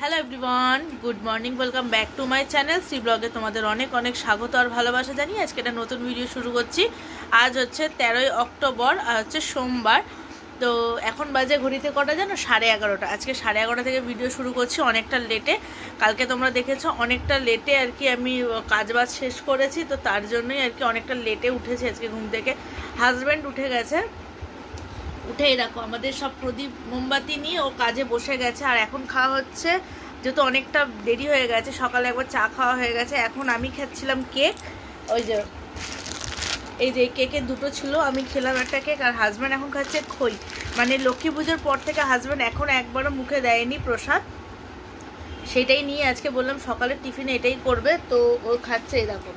Hello everyone, good morning, welcome back to my channel Shri ব্লগে। তোমাদের অনেক অনেক স্বাগত আর ভালোবাসা জানিয়ে আজকে একটা নতুন ভিডিও শুরু করছি। আজ হচ্ছে 13ই অক্টোবর আর হচ্ছে সোমবার। তো এখন বাজে ঘড়িতে কটা জানো? 11:30। আজকে 11:30 থেকে ভিডিও শুরু করছি, অনেকটা লেটে। কালকে তোমরা দেখেছো অনেকটা লেটে আর কি আমি কাজবাজ শেষ করেছি, তো তার জন্যই আর কি অনেকটা লেটে উঠেছি আজকে ঘুম থেকে। হাজব্যান্ড উঠে গেছে, উঠেই রাখো আমাদের সব প্রদীপ মোমবাতি নিয়ে ও কাজে বসে গেছে। আর এখন খাওয়া হচ্ছে, যেহেতু অনেকটা দেরি হয়ে গেছে, সকালে একবার চা খাওয়া হয়ে গেছে। এখন আমি খাচ্ছিলাম কেক। ওই যে এই যে কেকের দুটো ছিল, আমি খেলাম একটা কেক। আর হাজব্যান্ড এখন খাচ্ছে খই। মানে লক্ষ্মী পুজোর পর থেকে হাজব্যান্ড এখন একবারও মুখে দেয়নি প্রসাদ, সেটাই নিয়ে আজকে বললাম সকালের টিফিনে এটাই করবে। তো ও খাচ্ছে, এই দেখো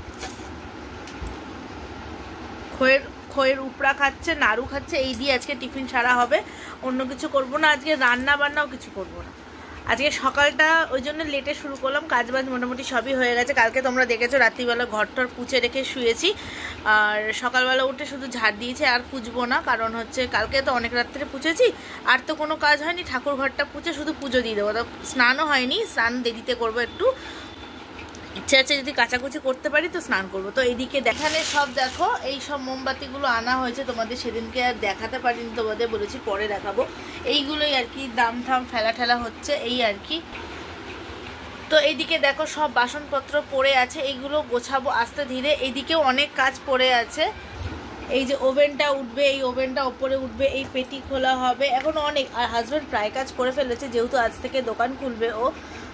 খইয়ের উপড়া খাচ্ছে, নাড়ু খাচ্ছে। এই দিয়ে আজকে টিফিন সারা হবে, অন্য কিছু করব না। আজকে রান্না বান্নাও কিছু করব না। আজকে সকালটা ওই জন্য লেটে শুরু করলাম, কাজবাজ মোটামুটি সবই হয়ে গেছে। কালকে তোমরা দেখেছো রাত্রিবেলা ঘরটর পুছে রেখে শুয়েছি, আর সকালবেলা উঠে শুধু ঝাড় দিয়েছি। আর পুজবো না, কারণ হচ্ছে কালকে তো অনেক রাত্রে পুছেছি, আর তো কোনো কাজ হয়নি। ঠাকুর ঘরটা পুছে শুধু পুজো দিয়ে দেবো। তো স্নানও হয়নি, স্নান দেরিতে করবো একটু। ইচ্ছা আছে যদি কাচাকুচি করতে পারি তো স্নান করবো। তো এইদিকে দেখানে সব দেখো, এই সব মোমবাতিগুলো আনা হয়েছে। তোমাদের সেদিনকে আর দেখাতে পারিনি, তোমাদের বলেছি পরে দেখাবো। এইগুলোই আর কি দাম ঠাম ফেলা ঠেলা হচ্ছে, এই আর কি। তো এইদিকে দেখো সব বাসনপত্র পড়ে আছে, এইগুলো গোছাবো আস্তে ধীরে। এইদিকেও অনেক কাজ পড়ে আছে। এই যে ওভেনটা উঠবে, এই ওভেনটা ওপরে উঠবে, এই পেটি খোলা হবে, এখন অনেক। আর হাজব্যান্ড প্রায় কাজ করে ফেলেছে, যেহেতু আজ থেকে দোকান খুলবে ও,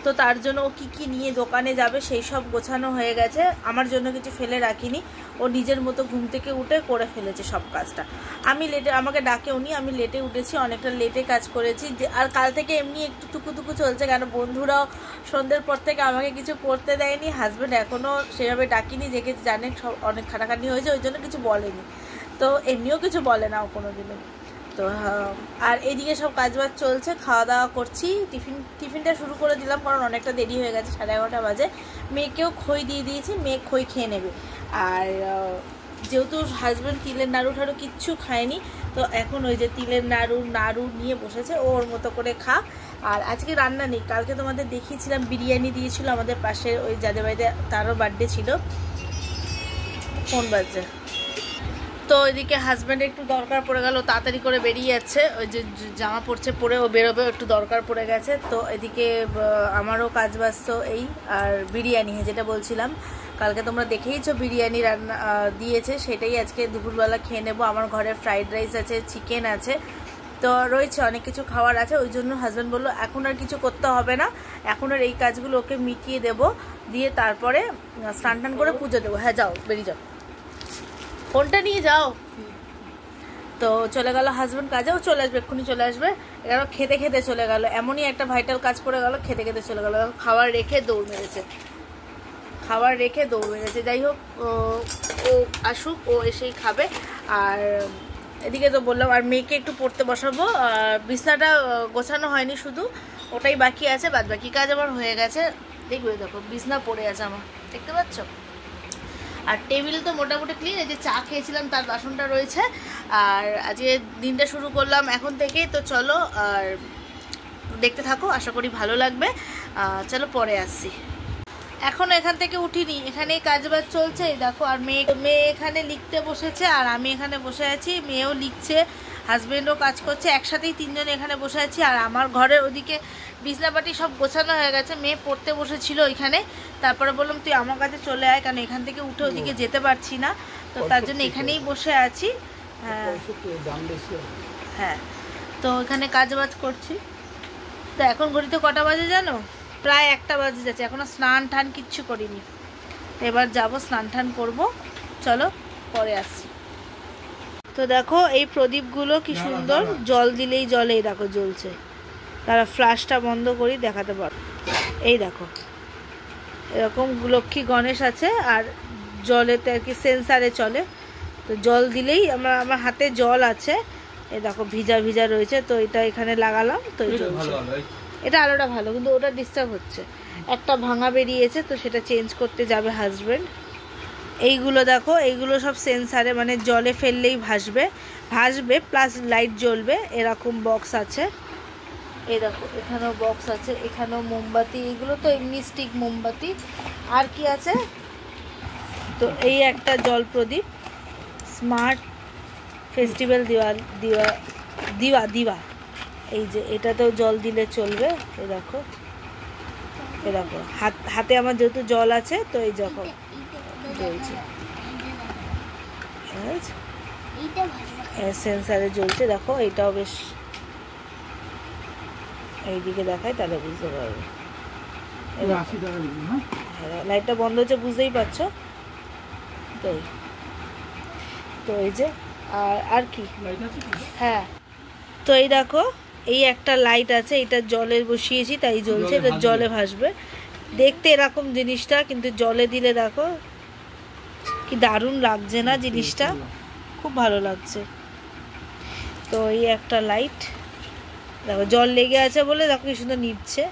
তো তার জন্য ও কী কী নিয়ে দোকানে যাবে সেই সব গোছানো হয়ে গেছে। আমার জন্য কিছু ফেলে রাখিনি, ও নিজের মতো ঘুম থেকে উঠে করে ফেলেছে সব কাজটা। আমি লেটে, আমাকে ডাকেও নি, আমি লেটে উঠেছি, অনেকটা লেটে কাজ করেছি। আর কাল থেকে এমনি একটু টুকু চলছে, কেন বন্ধুরাও সন্ধ্যের পর থেকে আমাকে কিছু করতে দেয়নি। হাজব্যান্ড এখনও সেভাবে ডাকিনি, যে জানে সব অনেক খাটাখাটি হয়েছে, ওই জন্য কিছু বলেনি। তো এমনিও কিছু বলে না ও কোনো দিনও। তো আর এইদিকে সব কাজবাজ চলছে, খাওয়া দাওয়া করছি। টিফিনটা শুরু করে দিলাম, কারণ অনেকটা দেরি হয়ে গেছে, 11:30 বাজে। মেয়েকেও খই দিয়ে দিয়েছি, মেয়ে খই খেয়ে নেবে। আর যেহেতু হাজব্যান্ড তিলের নাড়ু ঠাড়ু কিচ্ছু খায়নি, তো এখন ওই যে তিলের নাড়ু নিয়ে বসেছে, ওর মতো করে খা। আর আজকে রান্না নেই, কালকে তোমাদের দেখিয়েছিলাম বিরিয়ানি দিয়েছিল আমাদের পাশে ওই যাদের বাড়িতে, তারও বার্থডে ছিল। ফোন বাজছে। তো ওইদিকে হাজব্যান্ডের একটু দরকার পড়ে গেল, তাড়াতাড়ি করে বেরিয়ে যাচ্ছে। ওই যে জামা পড়ছে, পরে ও বেরোবে, একটু দরকার পড়ে গেছে। তো এদিকে আমারও কাজ বাজত এই। আর বিরিয়ানি যেটা বলছিলাম, কালকে তোমরা দেখেইছো বিরিয়ানি রান্না দিয়েছে, সেটাই আজকে দুপুরবেলা খেয়ে নেবো। আমার ঘরে ফ্রাইড রাইস আছে, চিকেন আছে, তো রয়েছে অনেক কিছু খাওয়ার আছে। ওই জন্য হাজব্যান্ড বললো এখন আর কিছু করতে হবে না, এখন আর এই কাজগুলো ওকে মিটিয়ে দেবো, দিয়ে তারপরে স্নান টান করে পুজো দেবো। হ্যাঁ যাও, বেরিয়ে যাও, ফোনটা নিয়ে যাও। তো চলে গেল হাজব্যান্ড কাজে, ও চলে আসবে, এক্ষুনি চলে আসবে। এগারো খেতে খেতে চলে গেল, এমনই একটা ভাইটাল কাজ পড়ে গেল, খেতে খেতে চলে গেল। খাবার রেখে দৌড় মেরেছে, যাই হোক ও আসুক, ও এসেই খাবে। আর এদিকে তো বললাম, আর মেয়েকে একটু পড়তে বসাবো। বিছনাটা গোছানো হয়নি, শুধু ওটাই বাকি আছে, বাদ বাকি কাজ আমার হয়ে গেছে। দেখবে দেখো বিছনা পড়ে আছে আমার, দেখতে পাচ্ছ। আর টেবিল তো মোটামুটি ক্লিন, এই যে চা খেয়েছিলাম তার বাসনটা রয়েছে। আর আজকে দিনটা শুরু করলাম এখন থেকেই, তো চলো আর দেখতে থাকো, আশা করি ভালো লাগবে। চলো পরে আসছি। এখনও এখান থেকে উঠিনি, এখানেই কাজবাজ চলছে, দেখো। আর মেয়ে এখানে লিখতে বসেছে, আর আমি এখানে বসে আছি, মেয়েও লিখছে, হাজব্যান্ডও কাজ করছে, একসাথেই তিনজন এখানে বসে আছি। আর আমার ঘরের ওদিকে বিছনাপাটি সব গোছানো হয়ে গেছে। মেয়ে পড়তে বসেছিল ওইখানে, তারপরে বললাম তুই আমার কাছে চলে আয়, কারণ এখান থেকে উঠে ওদিকে যেতে পারছি না, তো তার জন্য এখানেই বসে আছি। হ্যাঁ, তো এখানে কাজবাজ করছি। তো এখন ঘড়িতে কটা বাজে জানো? প্রায় 1টা বাজে যাচ্ছে, এখনও স্নান টান কিচ্ছু করিনি। এবার যাব স্নান টান করবো, চলো পরে আসছি। তো দেখো এই প্রদীপগুলো কি সুন্দর, জল দিলেই জলে দেখো জ্বলছে। তারা ফ্ল্যাশটা বন্ধ করি, দেখাতে পারো। এই দেখো এরকম লক্ষ্মী গণেশ আছে, আর জলেতে আর কি সেন্সারে চলে, তো জল দিলেই আমার হাতে জল আছে, এই দেখো ভিজা ভিজা রয়েছে। তো এটা এখানে লাগালাম, তো এটা আলোটা ভালো, কিন্তু ওটা ডিস্টার্ব হচ্ছে। একটা ভাঙা বেরিয়েছে, তো সেটা চেঞ্জ করতে যাবে হাজব্যান্ড। এইগুলো দেখো, এইগুলো সব সেন্সারে, মানে জলে ফেললেই ভাসবে, প্লাস লাইট জ্বলবে, এরকম বক্স আছে। এই দেখো এখানেও বক্স আছে, এখানেও মোমবাতি, এগুলো তো এমনি স্টিক মোমবাতি। আর কি আছে, তো এই একটা জল প্রদীপ, স্মার্ট ফেস্টিভ্যাল দিওয়া। এই যে এটাতেও জল দিলে চলবে। এই দেখো হাতে আমার যেহেতু জল আছে তো এই যখন জ্বলছে, সেন্সারে জ্বলছে। দেখো এটাও বেশ, এইদিকে দেখায় তাহলে বুঝতে পারবে। লাইটটা বন্ধ হচ্ছে বুঝতেই পারছো। তো এই যে আর কি, হ্যাঁ তো এই দেখো এই একটা লাইট আছে, এটা জলে বসিয়েছি তাই জ্বলছে, এটা জলে ভাসবে। দেখতে এরকম জিনিসটা, কিন্তু জলে দিলে দেখো কি দারুণ লাগছে না জিনিসটা, খুব ভালো লাগছে। তো এই একটা লাইট দেখো, জল লেগে আছে বলে দেখো কি সুন্দর নিভছে,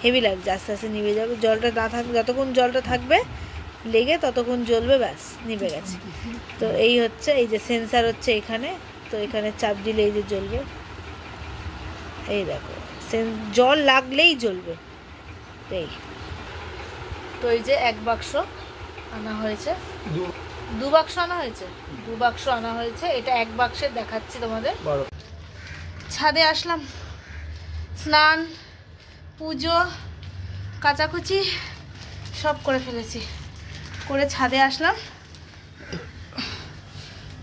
হেভি লাগছে। আস্তে আস্তে নিভে যাবে, জলটা না থাকবে, যতক্ষণ জলটা থাকবে লেগে ততক্ষণ জ্বলবে, ব্যাস নিভে গেছে। তো এই হচ্ছে, এই যে সেন্সার হচ্ছে এখানে, তো এখানে চাপ দিলে এই যে জ্বলবে। এই দেখো জল লাগলেই জ্বলবে। তো এই যে এক বাক্স আনা হয়েছে, দু বাক্স আনা হয়েছে, এটা এক বাক্সে দেখাচ্ছি তোমাদের। ছাদে আসলাম, স্নান পুজো কাচাকুচি সব করে ফেলেছি, করে ছাদে আসলাম।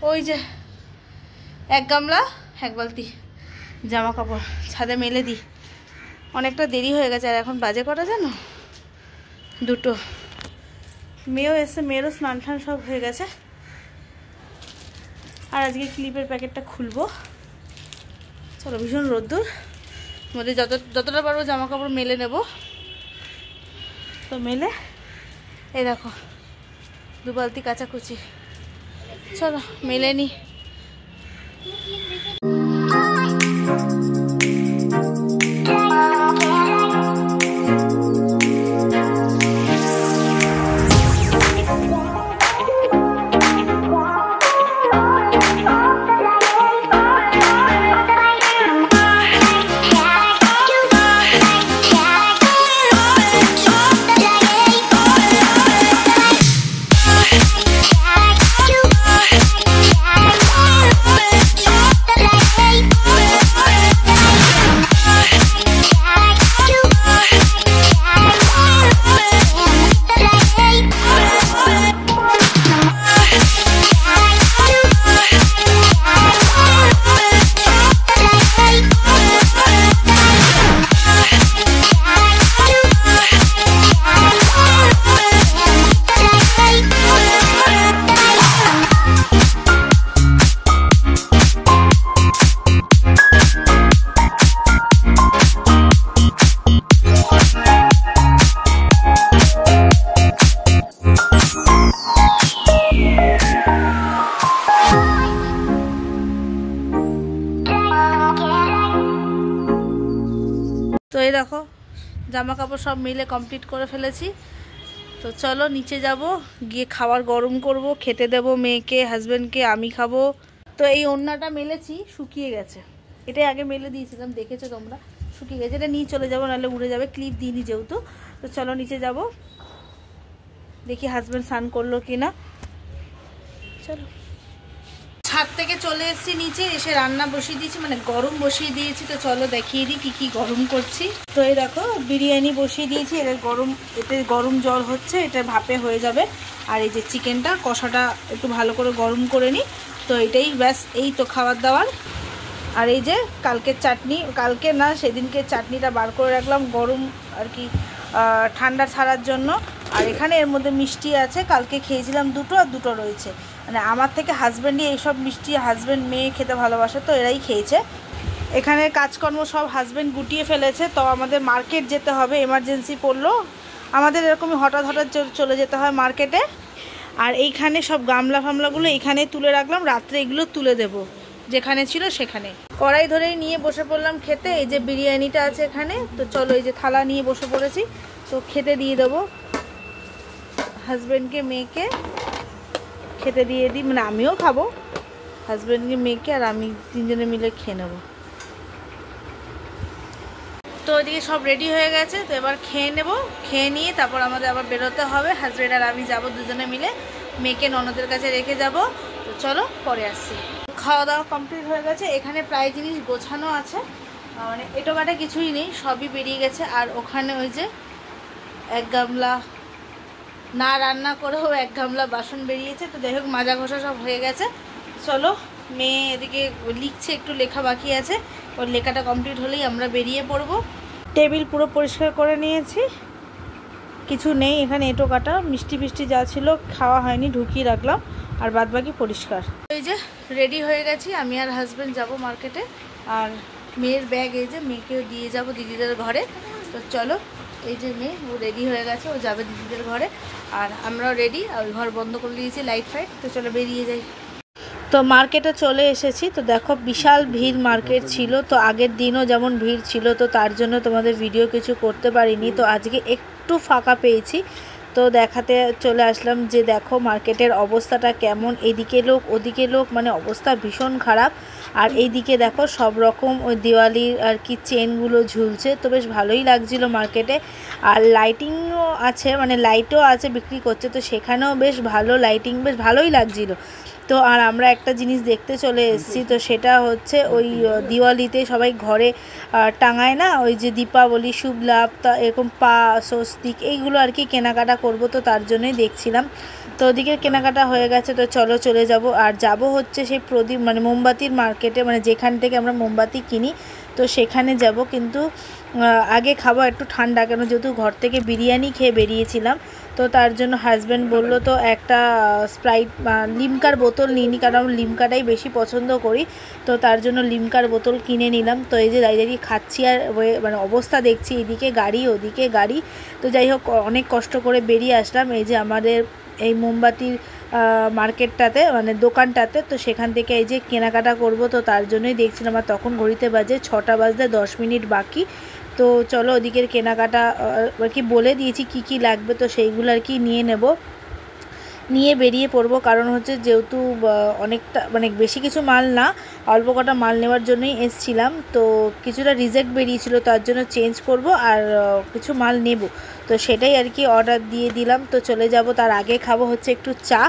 ওই যে এক গামলা এক বালতি জামা কাপড় ছাদে মেলে দিই, অনেকটা দেরি হয়ে গেছে। আর এখন বাজে কটা জানো, 2টো। মেয়েও এসে, মেয়েরও স্নান টান সব হয়ে গেছে। আর আজকে ক্লিপের প্যাকেটটা খুলবো, চলো। ভীষণ রোদ্দুর মধ্যে যতটা পারবো জামা কাপড় মেলে নেব। তো মেলে এই দেখো 2 বালতি কাচাকুচি, চলো মেলে নি। তো এই দেখো জামা কাপড় সব মিলে কমপ্লিট করে ফেলেছি। তো চলো নিচে যাব, গিয়ে খাবার গরম করব, খেতে দেব মেয়েকে, হাজব্যান্ডকে, আমি খাবো। তো এই ওড়নাটা মেলেছি, শুকিয়ে গেছে, এটাই আগে মেলে দিয়েছিলাম, দেখেছো তোমরা, শুকিয়ে গেছে। এটা নিয়ে চলে যাবো, নাহলে উড়ে যাবে, ক্লিপ দিইনি যেহেতু। তো চলো নিচে যাব, দেখি হাজব্যান্ড স্নান করলো কিনা। চলো, ছাদ থেকে চলে এসেছি নিচে, এসে রান্না বসিয়ে দিয়েছি, মানে গরম বসিয়ে দিয়েছি। তো চলো দেখিয়ে দিই কি কি গরম করছি। তো এই দেখো বিরিয়ানি বসিয়ে দিয়েছি, এতে গরম জল হচ্ছে, এটা ভাপে হয়ে যাবে। আর এই যে চিকেনটা কষাটা একটু ভালো করে গরম করে নিই। তো এটাই ব্যাস, এই তো খাবার দাবার। আর এই যে কালকের চাটনি, কালকে না সেদিনকে চাটনিটা বার করে রাখলাম, গরম আর কি ঠান্ডা ছাড়ার জন্য। আর এখানে এর মধ্যে মিষ্টি আছে, কালকে খেয়েছিলাম 2টো, আর 2টো রয়েছে। মানে আমার থেকে হাজব্যান্ডই এইসব মিষ্টি, হাজব্যান্ড মেয়ে খেতে ভালোবাসে, তো এরাই খেয়েছে। এখানে কাজকর্ম সব হাজব্যান্ড গুটিয়ে ফেলেছে। তো আমাদের মার্কেট যেতে হবে, এমার্জেন্সি পড়লো আমাদের, এরকমই হঠাৎ চলে যেতে হয় মার্কেটে। আর এইখানে সব গামলা ফামলাগুলো এইখানে তুলে রাখলাম, রাত্রে এগুলো তুলে দেব যেখানে ছিল সেখানে। কড়াই ধরেই নিয়ে বসে পড়লাম খেতে। এই যে বিরিয়ানিটা আছে এখানে, তো চলো এই যে থালা নিয়ে বসে পড়েছি, তো খেতে দিয়ে দেবো হাজব্যান্ডকে, মেয়েকে খেতে দিয়ে দিই, মানে আমিও খাবো, হাজব্যান্ডকে, মেয়েকে, আর আমি 3জনে মিলে খেয়ে নেবো। তো ওইদিকে সব রেডি হয়ে গেছে, তো এবার খেয়ে নেব। খেয়ে নিয়ে তারপর আমাদের আবার বেরোতে হবে। হাজব্যান্ড আর আমি যাবো দুজনে মিলে, মেয়েকে ননদের কাছে রেখে যাব। তো চলো পরে আসছি। খাওয়া দাওয়া কমপ্লিট হয়ে গেছে। এখানে প্রায় জিনিস গোছানো আছে, মানে এটোকাটা কিছুই নেই, সবই বেরিয়ে গেছে। আর ওখানে ওই যে এক গামলা না রান্না করেও এক গামলা বাসন বেরিয়েছে। তো যাই হোক মাজা ঘষা সব হয়ে গেছে। চলো, মেয়ে এদিকে লিখছে, একটু লেখা বাকি আছে, ওর লেখাটা কমপ্লিট হলেই আমরা বেরিয়ে পড়ব। টেবিল পুরো পরিষ্কার করে নিয়েছি, কিছু নেই এখানে। এঁটো কাটা মিষ্টি ফিষ্টি যা ছিল খাওয়া হয়নি, ঢুকিয়ে রাখলাম, আর বাদ বাকি পরিষ্কার। এই যে রেডি হয়ে গেছি, আমি আর হাজব্যান্ড যাব মার্কেটে। আর মেয়ের ব্যাগ এই যে, মেয়েকেও দিয়ে যাব দিদিদের ঘরে। তো চলো, এই যে মেয়ে ও রেডি হয়ে গেছে, ও যাবে দিদিদের ঘরে, আর আমরাও রেডি। আর ওই ঘর বন্ধ করে দিয়েছি, লাইট ফাইট। তো চলো বেরিয়ে যাই। তো মার্কেটে চলে এসেছি। তো দেখো বিশাল ভিড় মার্কেট ছিল। তো আগের দিনও যেমন ভিড় ছিল, তো তার জন্য তোমাদের ভিডিও কিছু করতে পারিনি। তো আজকে একটু ফাঁকা পেয়েছি, তো দেখাতে চলে আসলাম যে দেখো মার্কেটের অবস্থাটা কেমন। এদিকে লোক ওদিকে লোক, মানে অবস্থা ভীষণ খারাপ। আর এইদিকে দেখো সব রকম ওই দিওয়ালির আর কি চেনগুলো ঝুলছে, তো বেশ ভালোই লাগছিল মার্কেটে। আর লাইটিংও আছে, মানে লাইটও আছে বিক্রি করছে, তো সেখানেও বেশ ভালো লাইটিং, বেশ ভালোই লাগছিল। তো আর আমরা একটা জিনিস দেখতে চলে এসেছি, তো সেটা হচ্ছে ওই দিওয়ালিতে সবাই ঘরে টাঙায় না, ওই যে দীপাবলি, শুভ লাভ, তা এরকম পা স্বস্তিক, এইগুলো আর কি কেনাকাটা করব। তো তার জন্যই দেখছিলাম। তো ওদিকে কেনাকাটা হয়ে গেছে, তো চলো চলে যাব। আর যাব হচ্ছে সেই প্রদীপ, মানে মোমবাতির মার্কেটে, মানে যেখান থেকে আমরা মোমবাতি কিনি, তো সেখানে যাব। কিন্তু আগে খাবো একটু ঠান্ডা, কেন যেহেতু ঘর থেকে বিরিয়ানি খেয়ে বেরিয়েছিলাম। তো তার জন্য হাজব্যান্ড বলল তো একটা স্প্রাইট লিমকার বোতল নিইনি, কারণ আমি লিমকাটাই বেশি পছন্দ করি। তো তার জন্য লিমকার বোতল কিনে নিলাম। তো এই যে দাঁড়িয়ে দাঁড়িয়ে খাচ্ছি, আর মানে অবস্থা দেখছি, এদিকে গাড়ি ওদিকে গাড়ি। তো যাই হোক অনেক কষ্ট করে বেরিয়ে আসলাম। এই যে আমাদের এই মোমবাতির মার্কেটটাতে, মানে দোকানটাতে, তো সেখান থেকে এই যে কেনাকাটা করব। তো তার জন্যই দেখছিলাম। আর তখন ঘড়িতে বাজে 6টা বাজতে 10 মিনিট বাকি। তো চলো ওদিকের কেনাকাটা আর কি বলে দিয়েছি কি কি লাগবে, তো সেইগুলো আর কি নিয়ে নেব, নিয়ে বেরিয়ে পড়বো। কারণ হচ্ছে যেহেতু অনেকটা, মানে বেশি কিছু মাল না, অল্প কটা মাল নেওয়ার জন্যই এসছিলাম। তো কিছুটা রিজেক্ট বেরিয়েছিল, তার জন্য চেঞ্জ করব আর কিছু মাল নেব। তো সেটাই আর কি অর্ডার দিয়ে দিলাম। তো চলে যাব। তার আগে খাবো হচ্ছে একটু চা।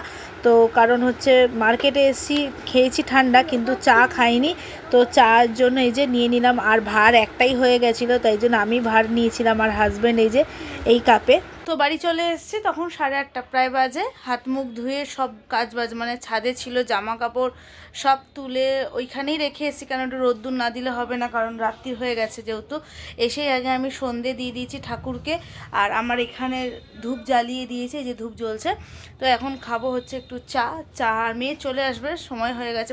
তো কারণ হচ্ছে মার্কেটে এসেছি, খেয়েছি ঠান্ডা, কিন্তু চা খাইনি। তো চার জন্য এই যে নিয়ে নিলাম। আর ভার একটাই হয়ে গেছিলো, তাই জন্য আমি ভার নিয়েছিলাম, আর হাজব্যান্ড এই যে এই কাপে। তো বাড়ি চলে এসেছি, তখন 8:30 প্রায় বাজে। হাত মুখ ধুয়ে সব কাজ বাজ, মানে ছাদে ছিল জামা কাপড় সব তুলে ওইখানেই রেখে এসেছি, কারণ একটু রোদ্দুর না দিলে হবে না, কারণ রাত্রি হয়ে গেছে যেহেতু। এসেই আগে আমি সন্ধে দিয়ে দিয়েছি ঠাকুরকে, আর আমার এখানে ধূপ জ্বালিয়ে দিয়েছি, এই যে ধূপ জ্বলছে। তো এখন খাবো হচ্ছে একটু চা। আর মেয়ে চলে আসবে, সময় হয়ে গেছে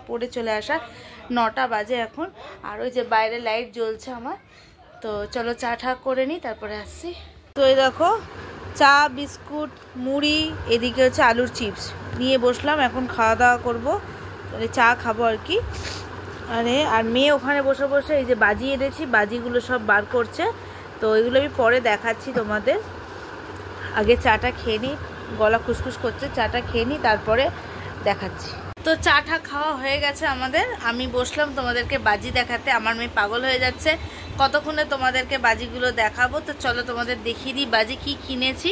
পড়ে চলে আসার, 9টা বাজে এখন। আর ওই যে বাইরে লাইট জ্বলছে আমার। তো চলো চা ঠা করে নিই, তারপরে আসছি। তো এই দেখো চা, বিস্কুট, মুড়ি, এদিকে হচ্ছে আলুর চিপস নিয়ে বসলাম। এখন খাওয়া দাওয়া করবো, চা খাবো আর কি। আর মেয়ে ওখানে বসে বসে এই যে বাজি এনেছি, বাজিগুলো সব বার করছে। তো এগুলো আমি পরে দেখাচ্ছি তোমাদের। আগে চাটা খেয়ে নিই, গলা খুসখুস করছে, চাটা খেয়ে নিই তারপরে দেখাচ্ছি। তো চাটা খাওয়া হয়ে গেছে আমাদের। আমি বসলাম তোমাদেরকে বাজি দেখাতে। আমার মেয়ে পাগল হয়ে যাচ্ছে, কতক্ষণে তোমাদেরকে বাজিগুলো দেখাবো। তো চলো তোমাদের দেখিয়ে দিই বাজি কি কিনেছি।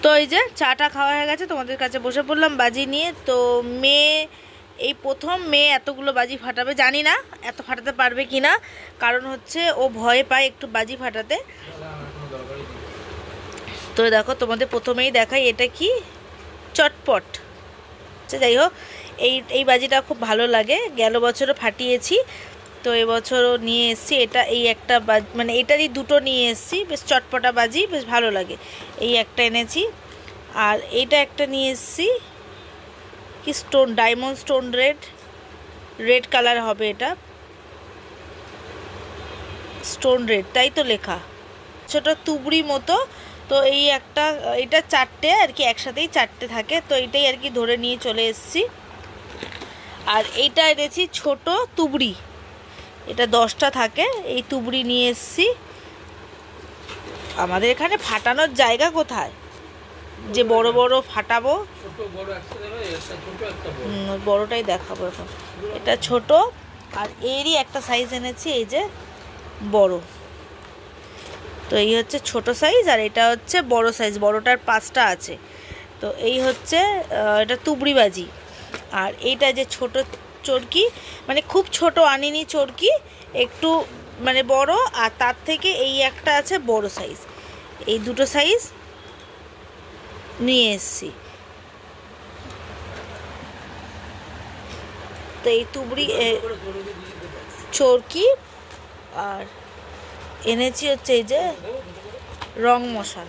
তো এই যে চাটা খাওয়া হয়ে গেছে, তোমাদের কাছে বসে পড়লাম বাজি নিয়ে। তো মেয়ে এই প্রথম মেয়ে এতগুলো বাজি ফাটাবে, জানি না এত ফাটাতে পারবে কি না, কারণ হচ্ছে ও ভয় পায় একটু বাজি ফাটাতে। তো দেখো তোমাদের প্রথমেই দেখাই, এটা কি চটপট। যাই হোক এই বাজিটা খুব ভালো লাগে, গেল বছরও ফাটিয়েছি, তো এবছরও নিয়ে এসেছি। এটা এই একটা বাজি, মানে এটারই দুটো নিয়ে এসেছি, বেশ চটপটা বাজি, বেশ ভালো লাগে। এই একটা এনেছি, আর এইটা একটা নিয়ে এসেছি কি stone, diamond stone, red colour হবে, এটা স্টোন রেড, তাই তো লেখা, ছোট তুবড়ি মতো। তো এই একটা, এটা 4টে আর কি, একসাথেই 4টে থাকে। তো এটাই আর কি ধরে নিয়ে চলে এসেছি। আর এইটা এনেছি ছোট তুবড়ি, এটা 10টা থাকে, এই তুবড়ি নিয়ে এসেছি। আমাদের এখানে ফাটানোর জায়গা কোথায় যে বড় বড় ফাটাবো, বড়টাই দেখাবো এখন। এটা ছোট, আর এরই একটা সাইজ এনেছি, এই যে বড়। তো এই হচ্ছে ছোট সাইজ, আর এটা হচ্ছে বড় সাইজ, বড়টার 5টা আছে। তো এই হচ্ছে এটা তুবড়ি বাজি। আর এইটা যে ছোট চরকি, মানে খুব ছোট আনিনি চরকি, একটু মানে বড়, আর তার থেকে এই একটা আছে বড় সাইজ। এই দুটো সাইজ নিয়ে এসছি। তো এই তুবড়ি চরকি, আর এনেছি হচ্ছে এই যে রং মশাল,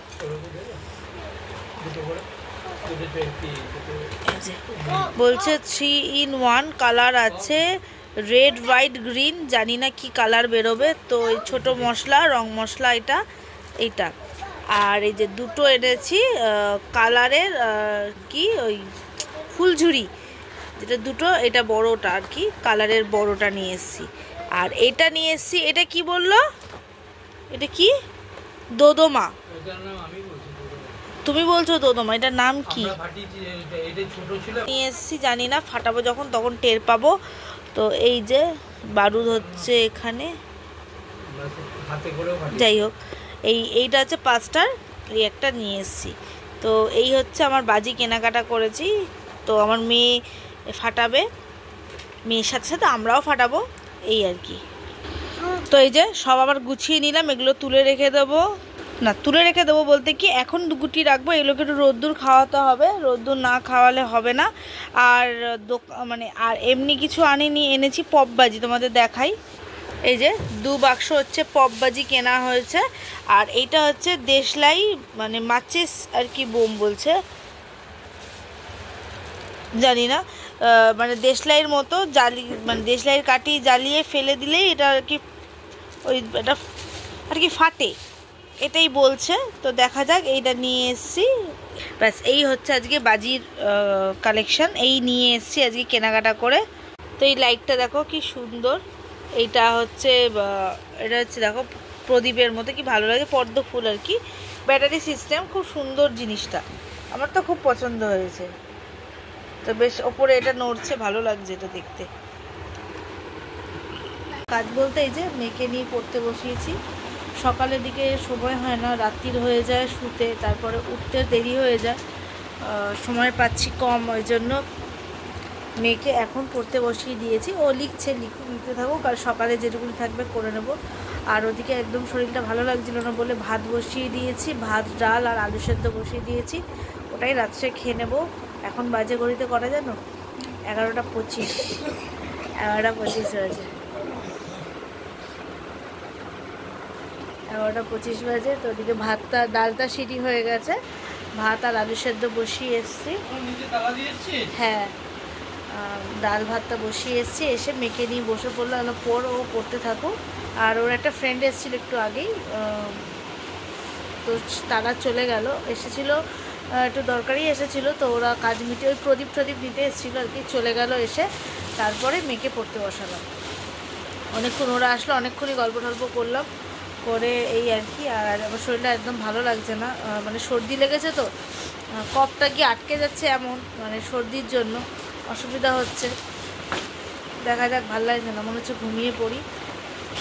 বলছে 3 in 1 কালার আছে, রেড হোয়াইট গ্রিন, জানি না কি কালার বেরোবে। তো এই ছোটো মশলা, রং মশলা এইটা। আর এই যে দুটো এনেছি কালারের কি ওই ফুলঝুরি, যেটা দুটো, এটা বড়টা আর কি, কালারের বড়টা নিয়ে এসছি। আর এটা নিয়ে এসছি, এটা কি বললো, এটা কি দোদমা, তুমি বলছো দোদমা, এটার নাম কি নিয়ে এসছি জানি না, ফাটাবো যখন তখন টের পাবো। তো এই যে বারুদ হচ্ছে এখানে, যাই হোক এইটা হচ্ছে 5টার, এই একটা নিয়ে এসছি। তো এই হচ্ছে আমার বাজি কেনাকাটা করেছি। তো আমার মেয়ে ফাটাবে, মেয়ের সাথে সাথে আমরাও ফাটাবো, এই আর কি। তো এই যে সব আবার গুছিয়ে নিলাম, এগুলো তুলে রেখে দেবো, না তুলে রেখে দেবো বলতে কি এখন গুটি রাখবো, এগুলোকে একটু রোদ্দুর খাওয়াতে হবে, রোদ্দুর না খাওয়ালে হবে না। আর মানে আর এমনি কিছু আনিনি, এনেছি পপবাজি, তোমাদের দেখাই। এই যে 2 বাক্স হচ্ছে পপবাজি কেনা হয়েছে। আর এইটা হচ্ছে দেশলাই, মানে মাচিস আর কি বোম বলছে, জানি না, মানে দেশলাইয়ের মতো মানে দেশলাইয়ের কাঠি জ্বালিয়ে ফেলে দিলেই এটা আর কি ওই এটা আর কি ফাটে, এটাই বলছে। তো দেখা যাক, এইটা নিয়ে এসছি, ব্যাস এই হচ্ছে আজকে বাজির কালেকশন, এই নিয়ে এসছি আজকে কেনাকাটা করে। তো এই লাইটটা দেখো কি সুন্দর, এটা হচ্ছে দেখো প্রদীপের মতো, কি ভালো লাগে, পদ্ম ফুল আর কি, ব্যাটারি সিস্টেম, খুব সুন্দর জিনিসটা, আমার তো খুব পছন্দ হয়েছে। তো বেশ ওপরে এটা নড়ছে, ভালো লাগছে এটা দেখতে। কাজ বলতে এই যে মেয়েকে নিয়ে পড়তে বসিয়েছি, সকালের দিকে সময় হয় না, রাত্রির হয়ে যায় শুতে, তারপরে উঠতে দেরি হয়ে যায়, সময় পাচ্ছি কম, ওই জন্য মেয়েকে এখন পড়তে বসিয়ে দিয়েছি। ও লিখতে থাকুক, আর সকালে যেটুকুনি থাকবে করে নেব। আর ওদিকে একদম শরীরটা ভালো লাগছিল না বলে ভাত বসিয়ে দিয়েছি, ভাত ডাল আর আলু সেদ্ধ বসিয়ে দিয়েছি, ওটাই রাত্রে খেয়ে নেবো। এখন বাজে ঘড়িতে করা জানো 11:25, 11:25 বাজে, 11:25 বাজে। তো ওদিকে ভাতটা ডালটা সিটি হয়ে গেছে, ভাত আর আলু সেদ্ধ বসিয়ে এসছি। হ্যাঁ, ডাল ভাতটা বসিয়ে এসছি, এসে মেয়েকে নিয়ে বসে পড়লো, ও পড়তে থাকুক। আর ওর একটা ফ্রেন্ড এসেছিলো একটু আগেই, তো তারা চলে গেল, এসেছিলো একটু দরকারই এসেছিলো, তো ওরা কাজ মিটে ওই প্রদীপ দিতে এসেছিলো আর কি, চলে গেল। এসে তারপরে মেয়েকে পড়তে বসালাম, অনেকক্ষণ ওরা আসলো, অনেকক্ষণই গল্প টল্প করলাম, করে এই আর কি। আর আমার শরীরটা একদম ভালো লাগছে না, মানে সর্দি লেগেছে, তো কফটা কি আটকে যাচ্ছে, এমন মানে সর্দির জন্য অসুবিধা হচ্ছে। দেখা যাক, ভালো লাগছে না, মনে হচ্ছে ঘুমিয়ে পড়ি।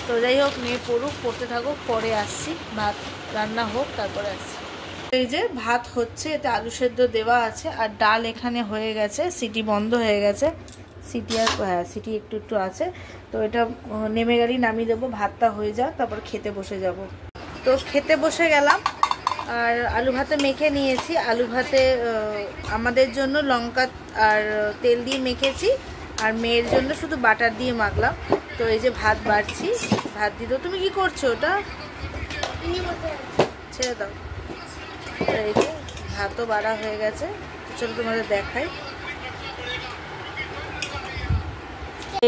তো যাই হোক, মেয়ে পড়ুক, পড়তে থাকুক, পরে আসছি, ভাত রান্না হোক তারপরে আসছি। এই যে ভাত হচ্ছে, এতে আলু সেদ্ধ দেওয়া আছে, আর ডাল এখানে হয়ে গেছে, সিটি বন্ধ হয়ে গেছে, সিটি আর হ্যাঁ সিটি একটু আছে। তো এটা নেমে গেলেই নামিয়ে দেবো, ভাতটা হয়ে যাক, তারপর খেতে বসে যাব। তো খেতে বসে গেলাম, আর আলু ভাতে মেখে নিয়েছি। আলু ভাতে আমাদের জন্য লঙ্কা আর তেল দিয়ে মেখেছি, আর মেয়ের জন্য শুধু বাটার দিয়ে মাখলাম। তো এই যে ভাত বাড়ছি, ভাত দিত। তুমি কি করছো? ওটা ছেড়ে দাও। এই যে ভাতও বাড়া হয়ে গেছে, চলো তোমাদের দেখাই।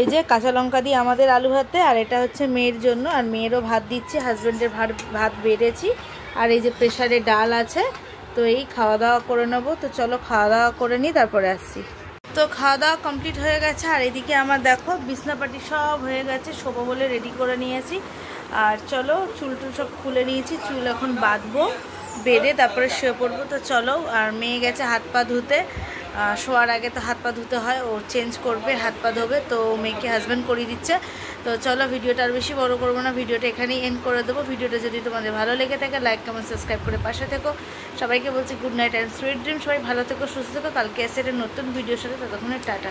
এই যে কাঁচা লঙ্কা দিয়ে আমাদের আলু ভাতে, আর এটা হচ্ছে মেয়ের জন্য, আর মেয়েরও ভাত দিচ্ছি, হাজব্যান্ডের ভাত বেড়েছি। আর এই যে প্রেসারে ডাল আছে, তো এই খাওয়া দাওয়া করে নেবো। তো চলো খাওয়া দাওয়া করে নিই, তারপরে আসছি। তো খাওয়া দাওয়া কমপ্লিট হয়ে গেছে, আর এদিকে আমার দেখো বিছনাপাটি সব হয়ে গেছে, শোবো বলে রেডি করে নিয়েছি। আর চলো চুল সব খুলে নিয়েছি, চুল এখন বাঁধবো, বেঁধে তারপরে শুয়ে পড়বো। তো চলো, আর মেয়ে গেছে হাত পা ধুতে, শোয়ার আগে তো হাত পা ধুতে হয়, ও চেঞ্জ করবে, হাত পা ধোবে, তো মেয়েকে হাজব্যান্ড করিয়ে দিচ্ছে। তো চলো ভিডিওটা আর বেশি বড় করবো না, ভিডিওটা এখানেই এন্ড করে দেবো। ভিডিওটা যদি তোমাদের ভালো লেগে থাকে লাইক কমেন্ট সাবস্ক্রাইব করে পাশে থেকো। সবাইকে বলছি good night and sweet dream. সবাই ভালো থেকো, সুস্থ থেকো। কালকে এসে একটা নতুন ভিডিওর সাথে, ততক্ষণে টাটা।